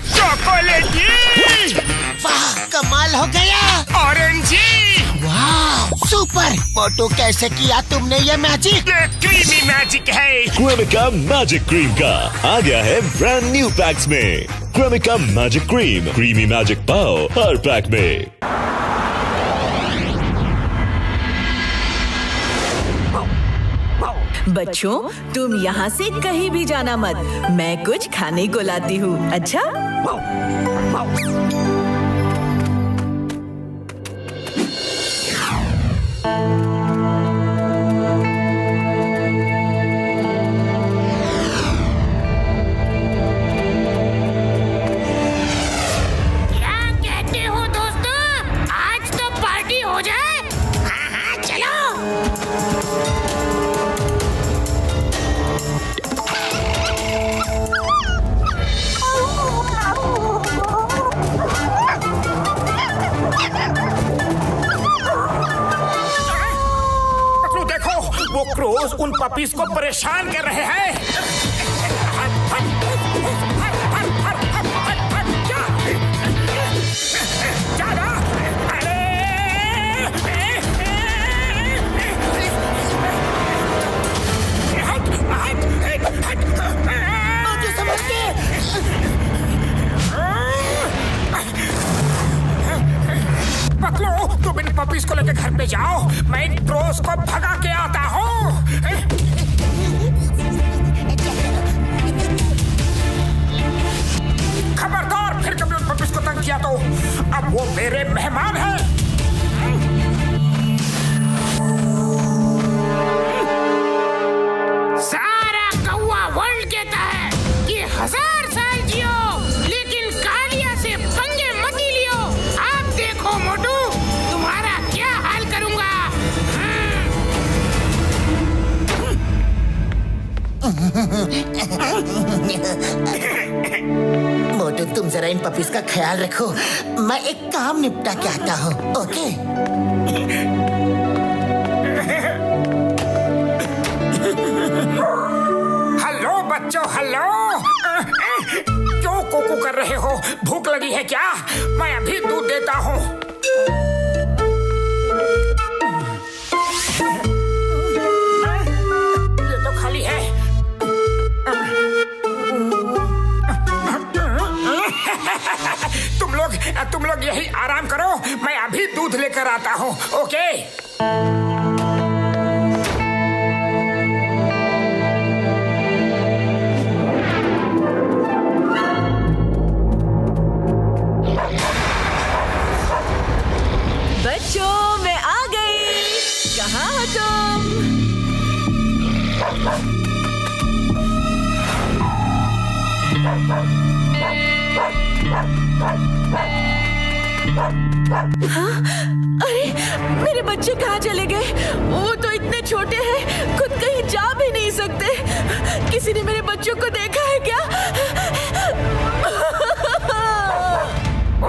चॉकलेटी। वाह, कमाल हो गया। ऑरेंजी। वाह, सुपर। मोटू, कैसे किया तुमने ये मैजिक? ये क्रीमी मैजिक है। क्रेमिका मैजिक क्रीम का आ गया है ब्रांड न्यू पैक्स में। Cremica magic cream, creamy magic पाओ हर पैक में। बच्चों, तुम यहाँ से कहीं भी जाना मत। मैं कुछ खाने को लाती हूँ। अच्छा? क्या कहते हो दोस्तों? आज तो पार्टी हो जाए। हाँ, चलो। वो क्रोस उन पपीज को परेशान कर रहे हैं। मुझे समझ के। पकड़ो, तुम इन पपीज को लेकर घर पे जाओ। मैं इन क्रोस को भगा के आता हूँ। खबरदार, फिर कभी उन पपीज को तंग किया तो अब वो मेरे मेहमान हैं। सारा कौवा वर्ल्ड कहता है कि 1000 साल जियो, लेकिन कालिया से पंगे मत ही लियो। आप देखो मोटू, तुम्हारा क्या हाल करूंगा। मोटू, तुम जरा इन पपीज का ख्याल रखो। मैं एक काम निपटा के आता हूँ। ओके? हेलो बच्चों, हेलो। क्यों कोको कर रहे हो? भूख लगी है क्या? मैं अभी दूध देता हूँ। ये तो खाली है। तुम लोग यही आराम करो, मैं अभी दूध लेकर आता हूँ। ओके? बच्चों, मैं आ गई। कहाँ हो तुम? हाँ? अरे, मेरे बच्चे कहाँ चले गए? वो तो इतने छोटे हैं, खुद कहीं जा भी नहीं सकते। किसी ने मेरे बच्चों को देखा है क्या?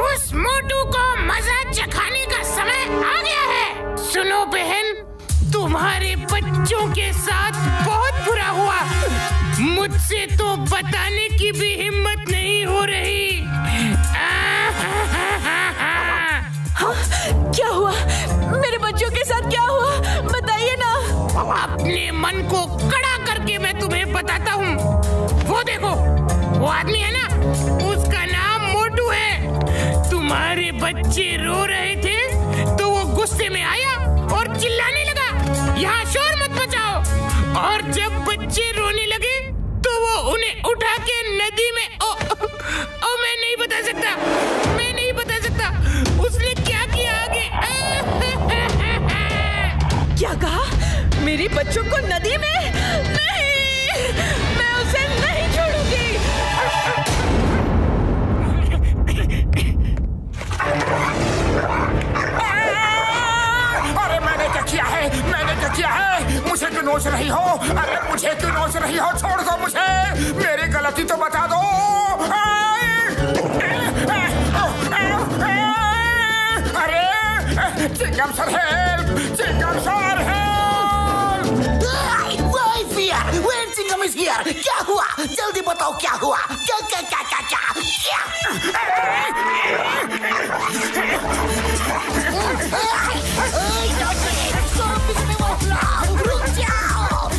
उस मोटू को मजा चखाने का समय आ गया है। सुनो बहन, तुम्हारे बच्चों के साथ बहुत बुरा हुआ। मुझसे तो बताने की भी हिम्मत नहीं हो रही। हाँ? क्या हुआ? मेरे बच्चों के साथ क्या हुआ? बताइए ना। अपने मन को कड़ा करके मैं तुम्हें बताता हूँ। वो देखो, वो आदमी है ना, उसका नाम मोटू है। तुम्हारे बच्चे रो रहे थे तो वो गुस्से में आया और चिल्लाने लगा, यहाँ शोर मत मचाओ। और जब बच्चे रोने लगे तो वो उन्हें उठा के नदी में मैं नहीं बता सकता, मैं नहीं बता सकता उसने क्या किया आगे। क्या कहा? मेरे बच्चों को नदी में? नहीं, मैं उसे नहीं छोड़ूंगी। अरे मैंने क्या किया है? मैंने क्या किया है? मुझे क्यों नोच रही हो? अरे मुझे क्यों नोच रही हो? छोड़ दो मुझे, मेरी गलती तो बता दो। अरे Chingam sir, help! Chingam sir, help! Chingam is here. क्या हुआ? जल्दी बताओ क्या हुआ? क्या क्या क्या क्या क्या? रुक जाओ।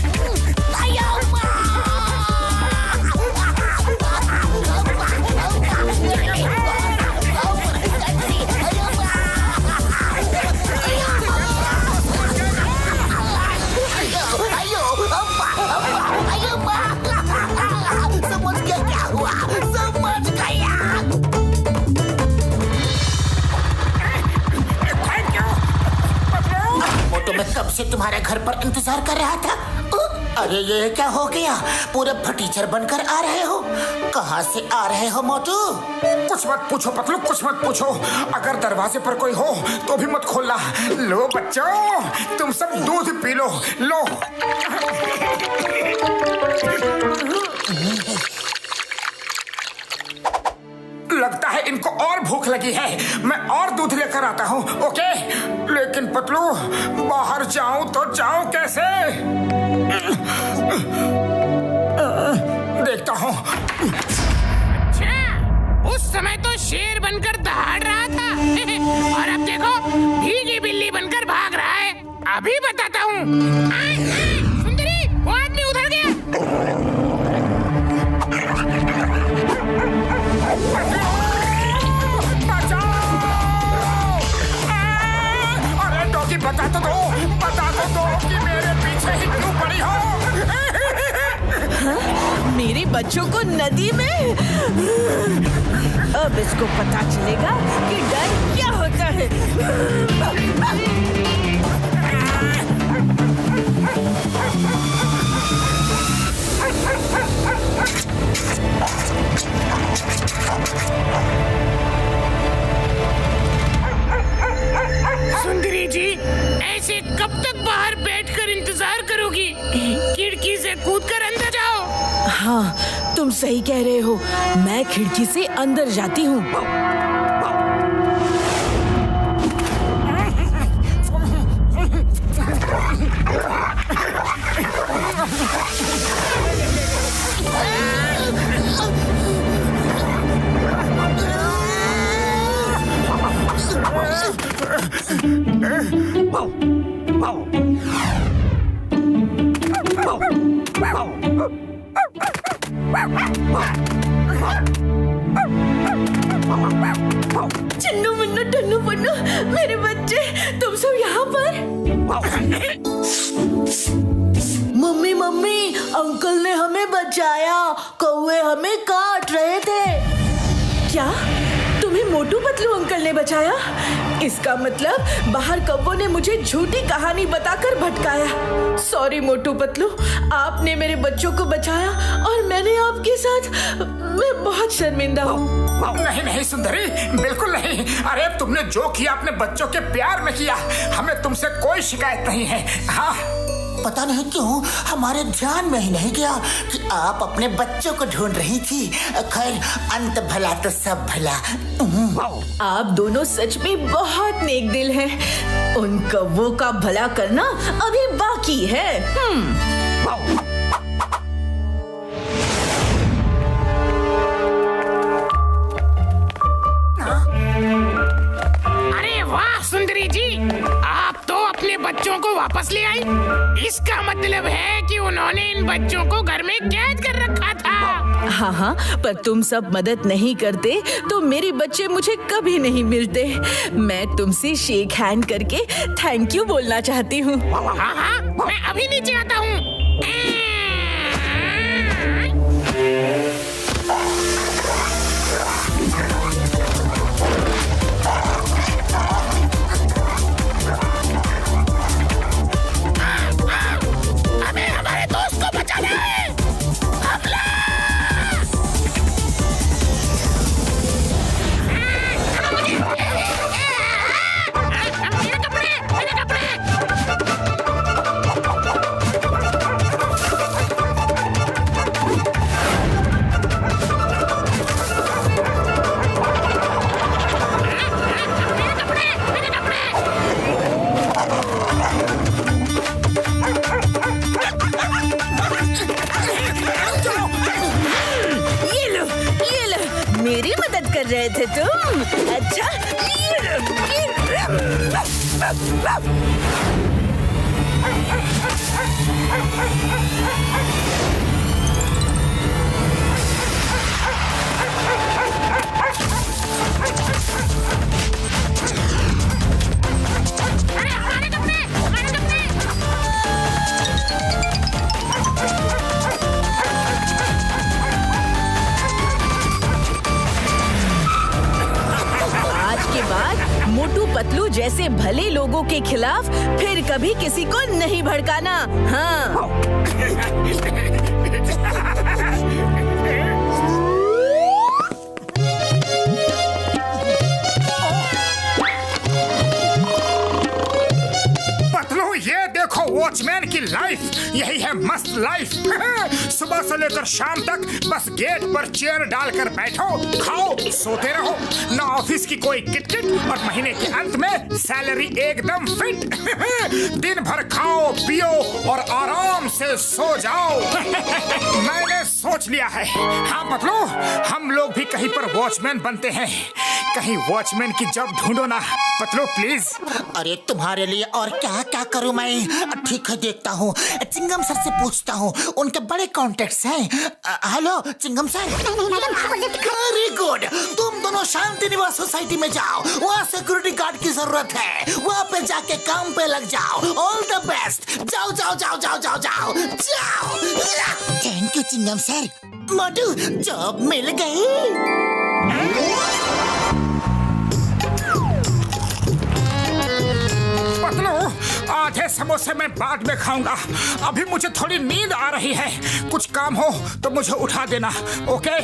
समझ गया क्या हुआ? समझ गया। मोटू, मैं कब से तुम्हारे घर पर इंतजार कर रहा था। अरे ये क्या हो गया? पूरे फटीचर बनकर आ रहे हो। कहाँ से आ रहे हो मोटू? कुछ मत पूछो पतलू, कुछ मत पूछो। अगर दरवाजे पर कोई हो तो भी मत खोलना। लो बच्चों, तुम सब दूध पी लो। लो। लगता है इनको और भूख लगी है। मैं और दूध लेकर आता हूँ। ओके, लेकिन पतलू, बाहर जाऊं तो जाऊं कैसे? देखता हूँ। अच्छा, उस समय तो शेर बनकर दहाड़ रहा था और अब देखो भीगी बिल्ली बनकर भाग रहा है। अभी बताता हूँ। सुंदरी, वो आदमी उधर गया। बता तो दो कि मेरे पीछे ही क्यों पड़ी हो? हाँ? मेरे बच्चों को नदी में? अब इसको पता चलेगा कि डर क्या होता है। सुंदरी जी, ऐसे कब तक बाहर बैठकर इंतजार करोगी? खिड़की से कूदकर अंदर जाओ। हाँ, तुम सही कह रहे हो। मैं खिड़की से अंदर जाती हूँ। चिन्नू मुन्नू टन्नू पन्नू, मेरे बच्चे, तुम सब यहाँ पर? मम्मी मम्मी, अंकल ने हमें बचाया। कौवे हमें काट रहे थे। क्या? तुम्हें मोटू पतलू अंकल ने बचाया? इसका मतलब बाहर कौवों ने मुझे झूठी कहानी बताकर भटकाया। सॉरी मोटू पतलू, आपने मेरे बच्चों को बचाया और मैंने आपके साथ। मैं बहुत शर्मिंदा हूँ। नहीं नहीं सुंदरी, बिल्कुल नहीं। अरे तुमने जो किया अपने बच्चों के प्यार में किया। हमें तुमसे कोई शिकायत नहीं है। हाँ, पता नहीं क्यों हमारे ध्यान में ही नहीं गया कि आप अपने बच्चों को ढूंढ रही थी। खैर, अंत भला तो सब भला। आप दोनों सच में बहुत नेक दिल हैं। उन कौवों का भला करना अभी बाकी है। अरे वाह सुंदरी जी, आप तो अपने बच्चों को वापस ले आई। इसका मतलब है कि उन्होंने इन बच्चों को घर में कैद कर रखा था। हाँ हाँ, पर तुम सब मदद नहीं करते तो मेरे बच्चे मुझे कभी नहीं मिलते। मैं तुमसे शेक हैंड करके थैंक यू बोलना चाहती हूँ। हाँ हाँ, मैं अभी नीचे आता हूँ। हमें हमारे दोस्त को बचाना है। हमला! मेरी मदद कर रहे थे तुम? अच्छा। मोटू पतलू जैसे भले लोगों के खिलाफ फिर कभी किसी को नहीं भड़काना। हाँ। पतलू ये देखो वॉचमैन की लाइफ, यही है मस्त लाइफ। सुबह से लेकर शाम तक बस गेट पर चेयर डालकर बैठो, खाओ, सोते रहो, ना ऑफिस की कोई किटकिट और महीने के अंत में सैलरी एकदम फिट। दिन भर खाओ पियो और आराम से सो जाओ। मैंने सोच लिया है। हाँ पतलू, हम लोग भी कहीं पर वॉचमैन बनते हैं। कहीं वॉचमैन की जॉब ढूंढो ना पतलू प्लीज। अरे तुम्हारे लिए और क्या क्या करूं मैं? ठीक है देखता हूँ, चिंगम सर से पूछता हूँ, उनके बड़े कॉन्टेक्ट्स हैं। Hello Chingam sir. Very good, तुम दोनों शांति निवास सोसाइटी में जाओ, वहाँ सिक्योरिटी गार्ड की जरूरत है, वहाँ पे जाके काम पे लग जाओ। ऑल द बेस्ट, जाओ जाओ जाओ जाओ जाओ जाओ जाओ। Thank you Chingum sir. Motu job मिल गई। पतलू आधे समोसे मैं बाद में खाऊंगा, अभी मुझे थोड़ी नींद आ रही है। कुछ काम हो तो मुझे उठा देना, ओके?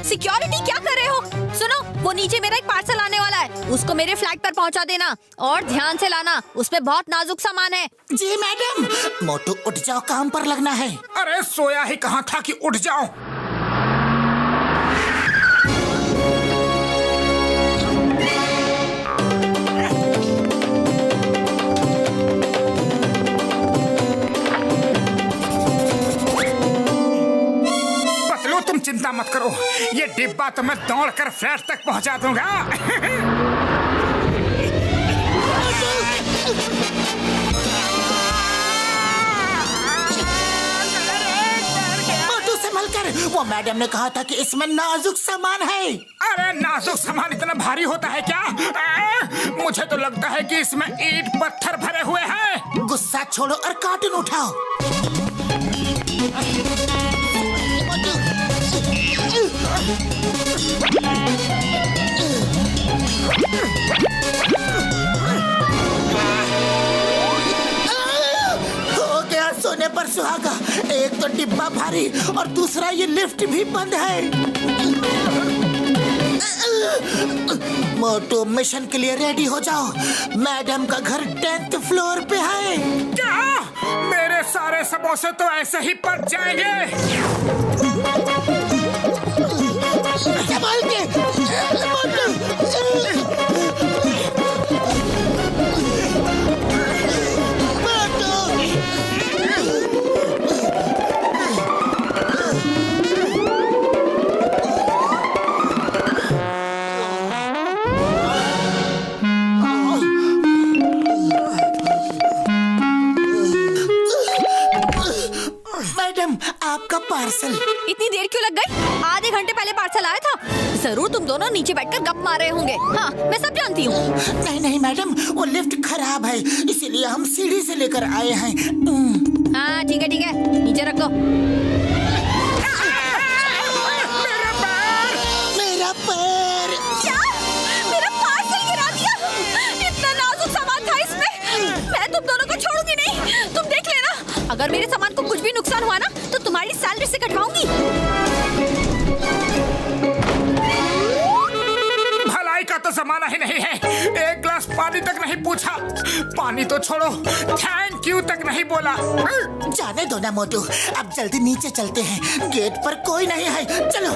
सिक्योरिटी क्या कर रहे हो? सुनो, वो नीचे मेरा एक पार्सल आने वाला है, उसको मेरे फ्लैट पर पहुंचा देना और ध्यान से लाना, उसमें बहुत नाजुक सामान है। जी मैडम। मोटू उठ जाओ, काम पर लगना है। अरे सोया ही कहाँ था कि उठ जाओ। तुम चिंता मत करो, ये डिब्बा तो मैं दौड़कर फ्लैट तक पहुंचा दूंगा। मोटू संभल कर, वो मैडम ने कहा था कि इसमें नाजुक सामान है। अरे नाजुक सामान इतना भारी होता है क्या? मुझे तो लगता है कि इसमें ईंट पत्थर भरे हुए हैं। गुस्सा छोड़ो और कार्टून उठाओ। हो गया सोने पर सुहागा। एक तो डिब्बा भारी और दूसरा ये लिफ्ट भी बंद है। मोटू मिशन के लिए रेडी हो जाओ, मैडम का घर 10th फ्लोर पे है। क्या? मेरे सारे समोसे तो ऐसे ही पक जाएंगे। संभाल के मैडम, आपका पार्सल। इतनी देर क्यों लग गई? आधे घंटे पहले पार्सल आया था। जरूर तुम दोनों नीचे बैठकर गप मार रहे होंगे। हाँ, मैं सब जानती हूँ। नहीं नहीं मैडम, वो लिफ्ट खराब है, इसीलिए हम सीढ़ी से लेकर आए हैं। हाँ ठीक है, नीचे रख दो। मेरा पैर। क्या? मेरा पार्सल गिरा दिया? इतना नाजुक सामान था इसमें। मैं तुम दोनों को छोड़ूंगी नहीं, तुम देख लेना। अगर मेरे सामान को कुछ भी नुकसान हुआ ना, तो तुम्हारी सैलरी से कटवाऊंगी। भलाई का तो जमाना ही नहीं है, एक गिलास पानी तक नहीं पूछा। पानी तो छोड़ो, थैंक यू तक नहीं बोला। जाने दो ना मोटू, अब जल्दी नीचे चलते हैं, गेट पर कोई नहीं है। चलो।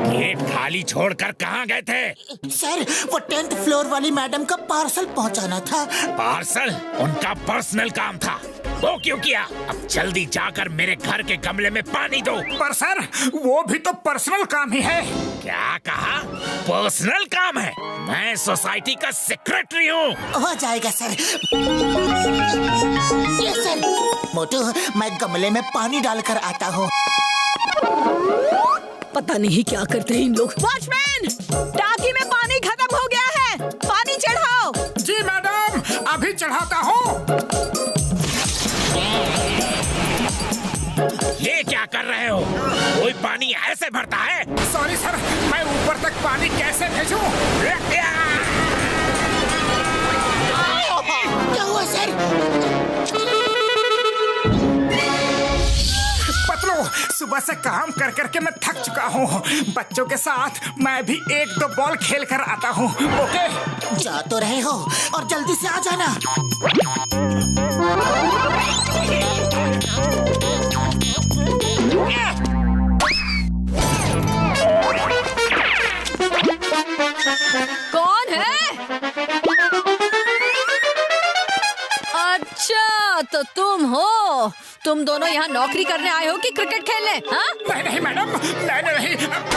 गेट खाली छोड़कर कहाँ गए थे? सर, वो 10th फ्लोर वाली मैडम का पार्सल पहुंचाना था। पार्सल? उनका पर्सनल काम था। वो क्यों किया? अब जल्दी जाकर मेरे घर के गमले में पानी दो। पर सर वो भी तो पर्सनल काम ही है। क्या कहा? पर्सनल काम है? मैं सोसाइटी का सेक्रेटरी हूँ। हो जाएगा सर। ये सर। मोटू, मैं गमले में पानी डालकर आता हूँ। पता नहीं क्या करते हैं इन लोग। वॉचमैन, टाकी में पानी खत्म हो गया है, पानी चढ़ाओ। जी मैडम, अभी चढ़ाता हूँ। ये क्या कर रहे हो? कोई पानी ऐसे भरता है? सॉरी सर, मैं ऊपर तक पानी कैसे भेजूं? क्या हुआ सर? पतलू, सुबह से काम कर करके मैं थक चुका हूँ। बच्चों के साथ मैं भी 1-2 बॉल खेल कर आता हूँ। ओके? जा तो रहे हो और जल्दी से आ जाना। कौन है? अच्छा, तो तुम हो। तुम दोनों यहाँ नौकरी करने आए हो कि क्रिकेट खेलने? हाँ? नहीं नहीं मैडम, नहीं,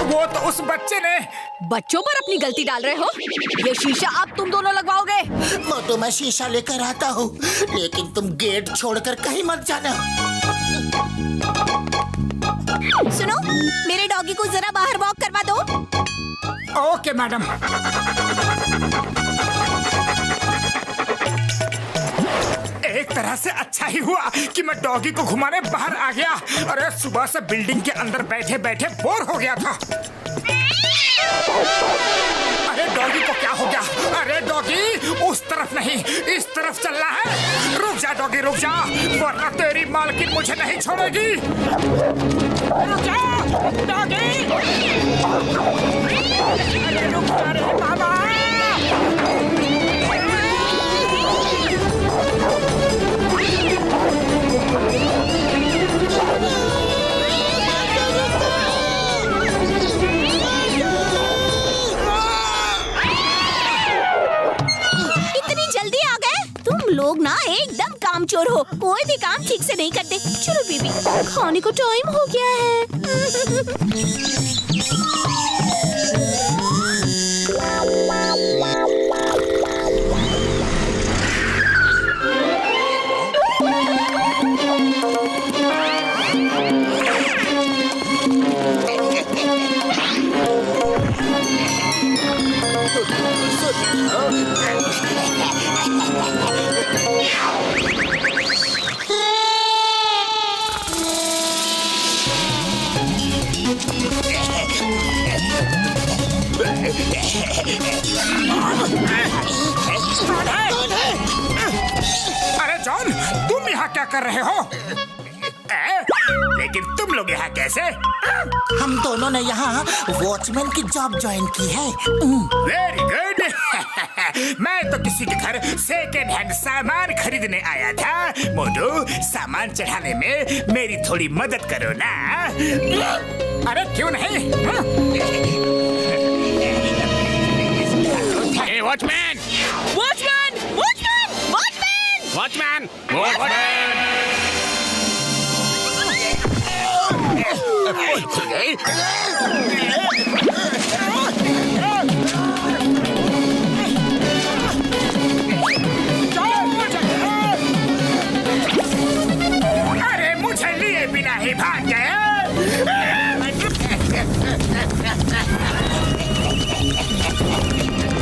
वो तो उस बच्चे ने। बच्चों पर अपनी गलती डाल रहे हो? ये शीशा अब तुम दोनों लगवाओगे? मोटू, मैं शीशा लेकर आता हूँ, लेकिन तुम गेट छोड़कर कहीं मत जाना। सुनो, मेरे डॉगी को जरा बाहर वॉक करवा दो। Okay madam. एक तरह से अच्छा ही हुआ कि मैं डॉगी को घुमाने बाहर आ गया। अरे सुबह से बिल्डिंग के अंदर बैठे बैठे बोर हो गया था। अरे डॉगी को क्या हो गया? अरे डॉगी, उस तरफ नहीं, इस तरफ चलना है। रुक जा डॉगी, रुक जा, वरना तेरी मालकिन मुझे नहीं छोड़ेगी। रुक जा डॉगी। अरे रुक जा रे बाबा। लोग ना एकदम कामचोर हो, कोई भी काम ठीक से नहीं करते। चलो बेबी, खाने को टाइम हो गया है। अरे जॉन, तुम यहाँ क्या कर रहे हो? लेकिन तुम लोग यहाँ कैसे? हम दोनों ने यहाँ वॉचमैन की जॉब ज्वाइन की है। Very good. मैं तो किसी के घर सेकेंड हैंड सामान खरीदने आया था। मोटू, सामान चढ़ाने में मेरी थोड़ी मदद करो ना। अरे क्यों नहीं? Watchman! Watchman! Watchman! Watchman! Watchman! Watchman! अरे मुझे लिए बिना ही भाग गए।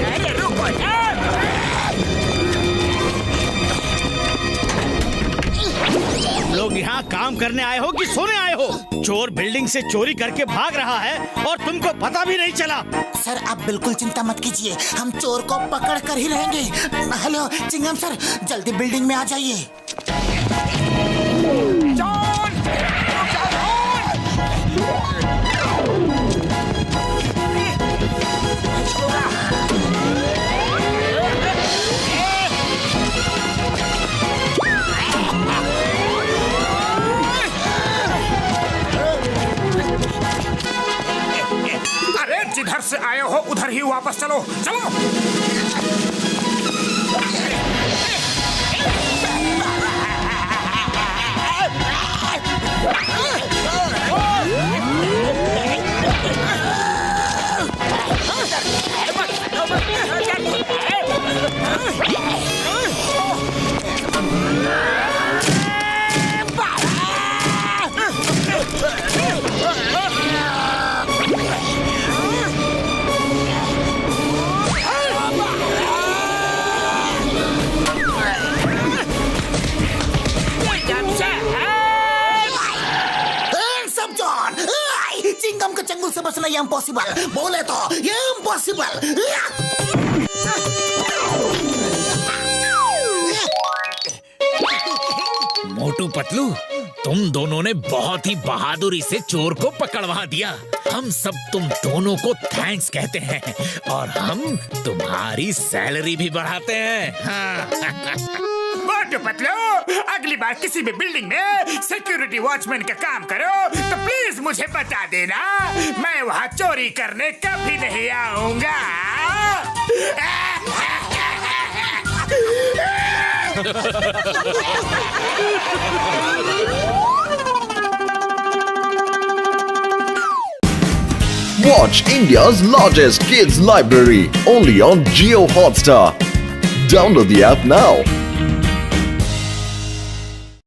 अरे रुको यार। तुम लोग यहाँ काम करने आए हो कि सोने आए हो? चोर बिल्डिंग से चोरी करके भाग रहा है और तुमको पता भी नहीं चला। सर, आप बिल्कुल चिंता मत कीजिए, हम चोर को पकड़ कर ही रहेंगे। हेलो चिंगम सर, जल्दी बिल्डिंग में आ जाइए। जिधर से आए हो उधर ही वापस चलो। चलो। चिंगम के चंगुल से बचना ये इम्पॉसिबल, बोले तो ये इम्पॉसिबल। मोटू पतलू, तुम दोनों ने बहुत ही बहादुरी से चोर को पकड़वा दिया। हम सब तुम दोनों को थैंक्स कहते हैं और हम तुम्हारी सैलरी भी बढ़ाते हैं। हाँ। मोटू पतलू, अगली बार किसी भी बिल्डिंग में सिक्योरिटी वॉचमैन का काम करो तो प्लीज मुझे बता देना, मैं वहाँ चोरी करने कभी नहीं आऊंगा। Watch India's largest kids library only on Jio Hotstar. Download the app now.